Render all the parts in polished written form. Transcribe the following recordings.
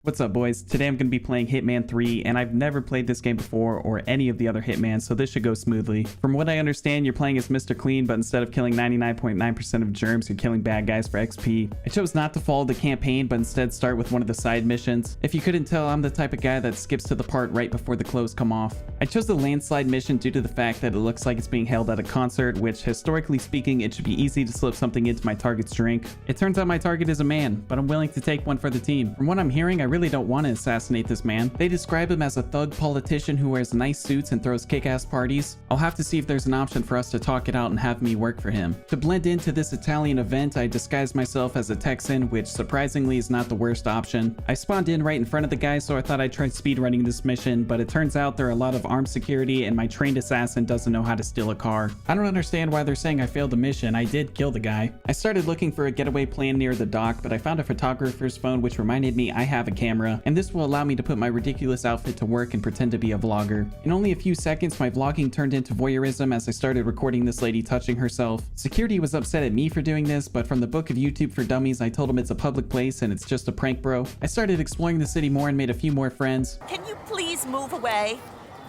What's up, boys? Today I'm going to be playing Hitman 3, and I've never played this game before or any of the other Hitmans, so this should go smoothly. From what I understand, you're playing as Mr. Clean, but instead of killing 99.9% of germs, you're killing bad guys for XP. I chose not to follow the campaign, but instead start with one of the side missions. If you couldn't tell, I'm the type of guy that skips to the part right before the clothes come off. I chose the landslide mission due to the fact that it looks like it's being held at a concert, which, historically speaking, it should be easy to slip something into my target's drink. It turns out my target is a man, but I'm willing to take one for the team. From what I'm hearing, I really don't want to assassinate this man. They describe him as a thug politician who wears nice suits and throws kick-ass parties. I'll have to see if there's an option for us to talk it out and have me work for him. To blend into this Italian event, I disguised myself as a Texan, which surprisingly is not the worst option. I spawned in right in front of the guy, so I thought I'd try speedrunning this mission, but it turns out there are a lot of armed security and my trained assassin doesn't know how to steal a car. I don't understand why they're saying I failed the mission. I did kill the guy. I started looking for a getaway plan near the dock, but I found a photographer's phone which reminded me I have a camera, and this will allow me to put my ridiculous outfit to work and pretend to be a vlogger. In only a few seconds, my vlogging turned into voyeurism as I started recording this lady touching herself. Security was upset at me for doing this, but from the book of YouTube for Dummies, I told him it's a public place and it's just a prank, bro. I started exploring the city more and made a few more friends. Can you please move away?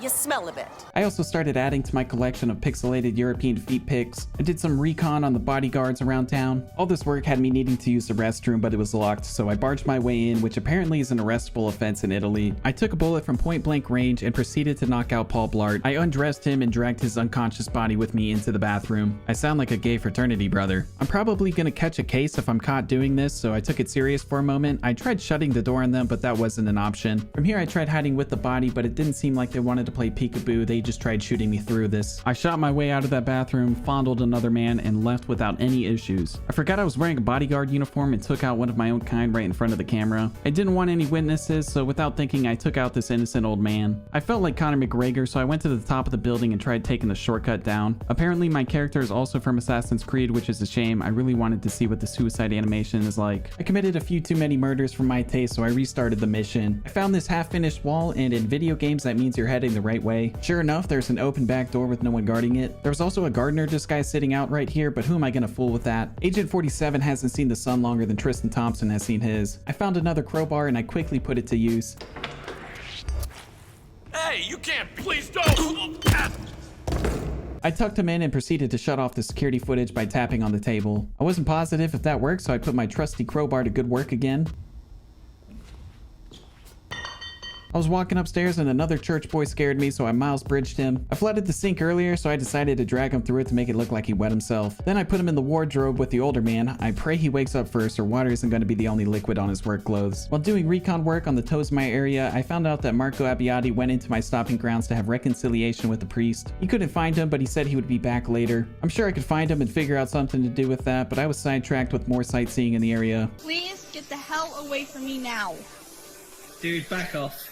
You smell a bit. I also started adding to my collection of pixelated European feet pics. I did some recon on the bodyguards around town. All this work had me needing to use the restroom, but it was locked, so I barged my way in, which apparently is an arrestable offense in Italy. I took a bullet from point blank range and proceeded to knock out Paul Blart. I undressed him and dragged his unconscious body with me into the bathroom. I sound like a gay fraternity brother. I'm probably gonna catch a case if I'm caught doing this, so I took it serious for a moment. I tried shutting the door on them, but that wasn't an option. From here, I tried hiding with the body, but it didn't seem like they wanted to play peekaboo. They just tried shooting me through this. I shot my way out of that bathroom, fondled another man, and left without any issues. I forgot I was wearing a bodyguard uniform and took out one of my own kind right in front of the camera. I didn't want any witnesses, so without thinking, I took out this innocent old man. I felt like Conor McGregor, so I went to the top of the building and tried taking the shortcut down. Apparently, my character is also from Assassin's Creed, which is a shame. I really wanted to see what the suicide animation is like. I committed a few too many murders for my taste, so I restarted the mission. I found this half-finished wall, and in video games, that means you're heading the right way. Sure enough, there's an open back door with no one guarding it. There was also a gardener disguise sitting out right here, but who am I gonna fool with that? Agent 47 hasn't seen the sun longer than Tristan Thompson has seen his. I found another crowbar and I quickly put it to use. Hey, you can't, please don't! I tucked him in and proceeded to shut off the security footage by tapping on the table. I wasn't positive if that worked, so I put my trusty crowbar to good work again. I was walking upstairs and another church boy scared me, so I Miles bridged him. I flooded the sink earlier, so I decided to drag him through it to make it look like he wet himself. Then I put him in the wardrobe with the older man. I pray he wakes up first, or water isn't going to be the only liquid on his work clothes. While doing recon work on the Tozmai area, I found out that Marco Abbiati went into my stopping grounds to have reconciliation with the priest. He couldn't find him, but he said he would be back later. I'm sure I could find him and figure out something to do with that, but I was sidetracked with more sightseeing in the area. Please get the hell away from me now. Dude, back off.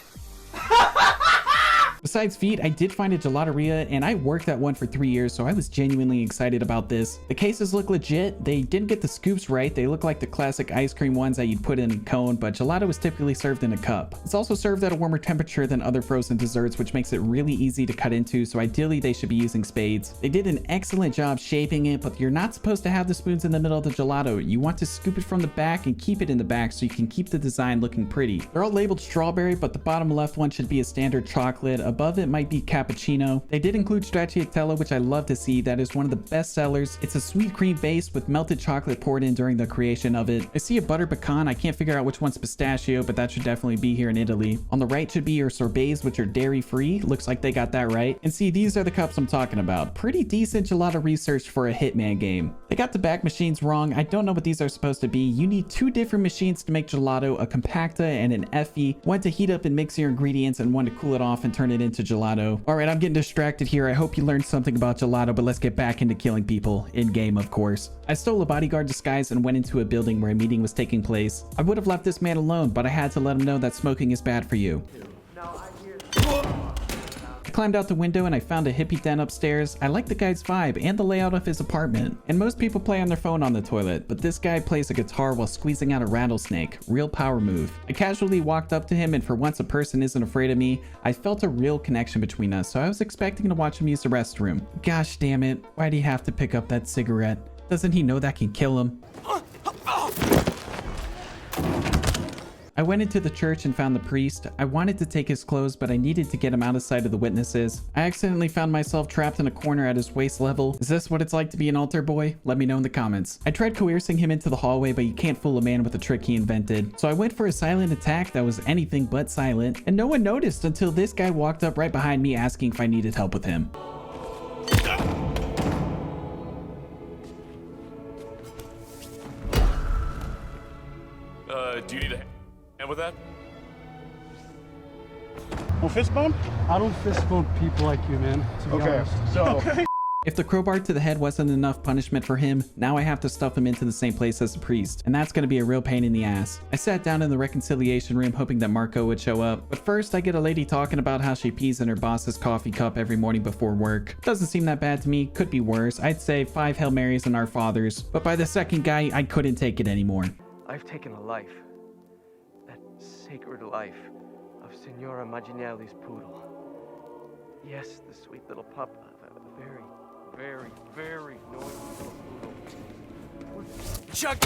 Besides feet, I did find a gelateria, and I worked at one for 3 years, so I was genuinely excited about this. The cases look legit. They didn't get the scoops right. They look like the classic ice cream ones that you'd put in a cone, but gelato is typically served in a cup. It's also served at a warmer temperature than other frozen desserts, which makes it really easy to cut into, so ideally they should be using spades. They did an excellent job shaping it, but you're not supposed to have the spoons in the middle of the gelato. You want to scoop it from the back and keep it in the back so you can keep the design looking pretty. They're all labeled strawberry, but the bottom left one should be a standard chocolate. Above it might be cappuccino. They did include stracciatella, which I love to see. That is one of the best sellers. It's a sweet cream base with melted chocolate poured in during the creation of it. I see a butter pecan. I can't figure out which one's pistachio, but that should definitely be here in Italy. On the right should be your sorbets, which are dairy free. Looks like they got that right. And see, these are the cups I'm talking about. Pretty decent gelato research for a Hitman game. They got the back machines wrong. I don't know what these are supposed to be. You need two different machines to make gelato, a compacta and an effie. One to heat up and mix your ingredients and one to cool it off and turn it into gelato. All right, I'm getting distracted here. I hope you learned something about gelato, but let's get back into killing people in game, of course. I stole a bodyguard disguise and went into a building where a meeting was taking place. I would have left this man alone, but I had to let him know that smoking is bad for you. I climbed out the window and I found a hippie den upstairs. I like the guy's vibe and the layout of his apartment. And most people play on their phone on the toilet, but this guy plays a guitar while squeezing out a rattlesnake. Real power move. I casually walked up to him, and for once a person isn't afraid of me, I felt a real connection between us, so I was expecting to watch him use the restroom. Gosh damn it, why'd he have to pick up that cigarette? Doesn't he know that can kill him? I went into the church and found the priest. I wanted to take his clothes, but I needed to get him out of sight of the witnesses. I accidentally found myself trapped in a corner at his waist level. Is this what it's like to be an altar boy? Let me know in the comments. I tried coercing him into the hallway, but you can't fool a man with a trick he invented. So I went for a silent attack that was anything but silent, and no one noticed until this guy walked up right behind me asking if I needed help with him. Do you need a hand with that? Well, fist bump? I don't fist bump people like you, man. To be honest. So If the crowbar to the head wasn't enough punishment for him, now I have to stuff him into the same place as the priest, and that's going to be a real pain in the ass. I sat down in the reconciliation room hoping that Marco would show up, but first I get a lady talking about how she pees in her boss's coffee cup every morning before work. Doesn't seem that bad to me, could be worse. I'd say 5 Hail Marys and Our Fathers, but by the second guy, I couldn't take it anymore. I've taken a life. That sacred life of Signora Maginelli's poodle. Yes, the sweet little pup. A very, very, very noisy little poodle. Chuck!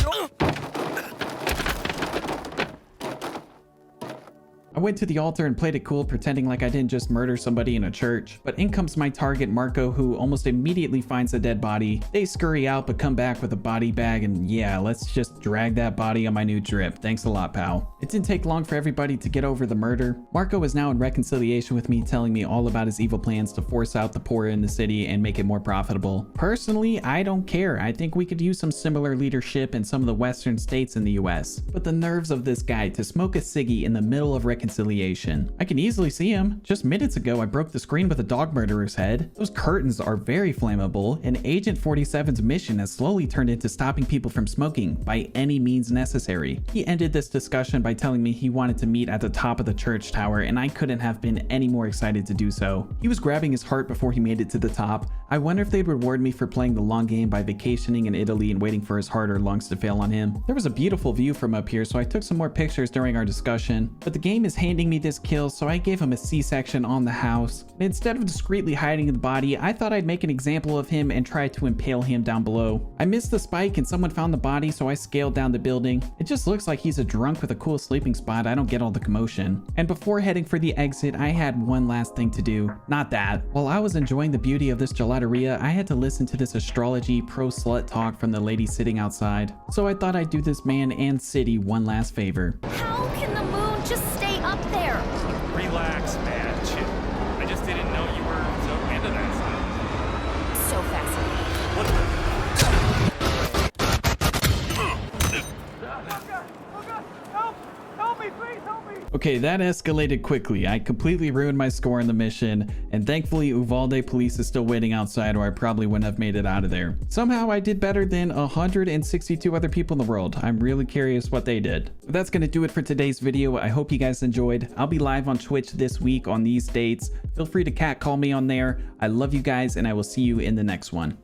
I went to the altar and played it cool, pretending like I didn't just murder somebody in a church. But in comes my target, Marco, who almost immediately finds a dead body. They scurry out, but come back with a body bag, and yeah, let's just drag that body on my new drip. Thanks a lot, pal. It didn't take long for everybody to get over the murder. Marco is now in reconciliation with me, telling me all about his evil plans to force out the poor in the city and make it more profitable. Personally, I don't care. I think we could use some similar leadership in some of the western states in the US. But the nerves of this guy to smoke a ciggy in the middle of reconciliation. I can easily see him. Just minutes ago, I broke the screen with a dog murderer's head. Those curtains are very flammable, and Agent 47's mission has slowly turned into stopping people from smoking by any means necessary. He ended this discussion by telling me he wanted to meet at the top of the church tower, and I couldn't have been any more excited to do so. He was grabbing his heart before he made it to the top. I wonder if they'd reward me for playing the long game by vacationing in Italy and waiting for his heart or lungs to fail on him. There was a beautiful view from up here, so I took some more pictures during our discussion, but the game is handing me this kill, so I gave him a C-section on the house. And instead of discreetly hiding the body, I thought I'd make an example of him and try to impale him down below. I missed the spike and someone found the body, so I scaled down the building. It just looks like he's a drunk with a cool sleeping spot. I don't get all the commotion. And before heading for the exit, I had one last thing to do. Not that. While I was enjoying the beauty of this gelateria, I had to listen to this astrology pro-slut talk from the lady sitting outside. So I thought I'd do this man and city one last favor. How can the moon just stay up there? Relax, man. Chill. I just didn't know you were so into that stuff. So fascinating. What the? Okay, that escalated quickly. I completely ruined my score in the mission, and thankfully Uvalde police is still waiting outside, or I probably wouldn't have made it out of there. Somehow I did better than 162 other people in the world. I'm really curious what they did. But that's gonna do it for today's video. I hope you guys enjoyed. I'll be live on Twitch this week on these dates. Feel free to catcall me on there. I love you guys, and I will see you in the next one.